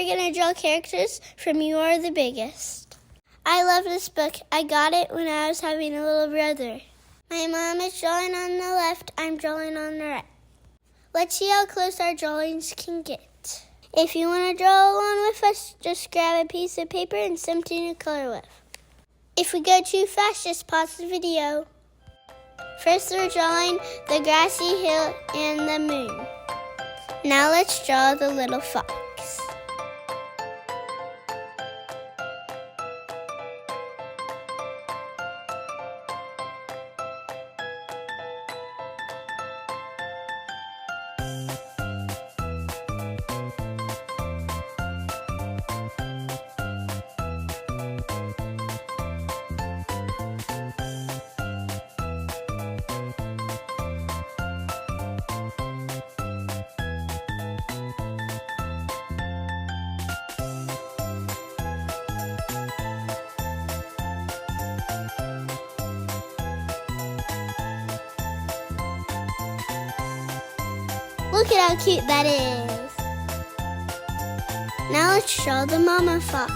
going to draw characters from You Are the Biggest. I love this book. I got it when I was having a little brother. My mom is drawing on the left. I'm drawing on the right. Let's see how close our drawings can get. If you want to draw along with us, just grab a piece of paper and something to color with. If we go too fast, just pause the video. First, we're drawing the grassy hill and the moon. Now let's draw the little fox. Look at how cute that is. Now let's draw the mama fox.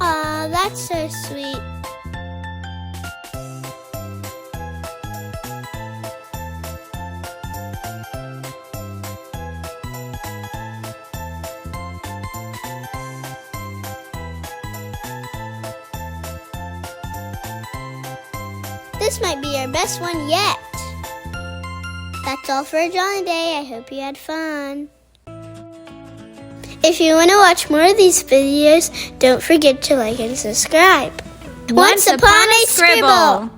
Aw, that's so sweet. This might be our best one yet. That's all for a drawing day. I hope you had fun. If you want to watch more of these videos, don't forget to like and subscribe. Once upon a scribble.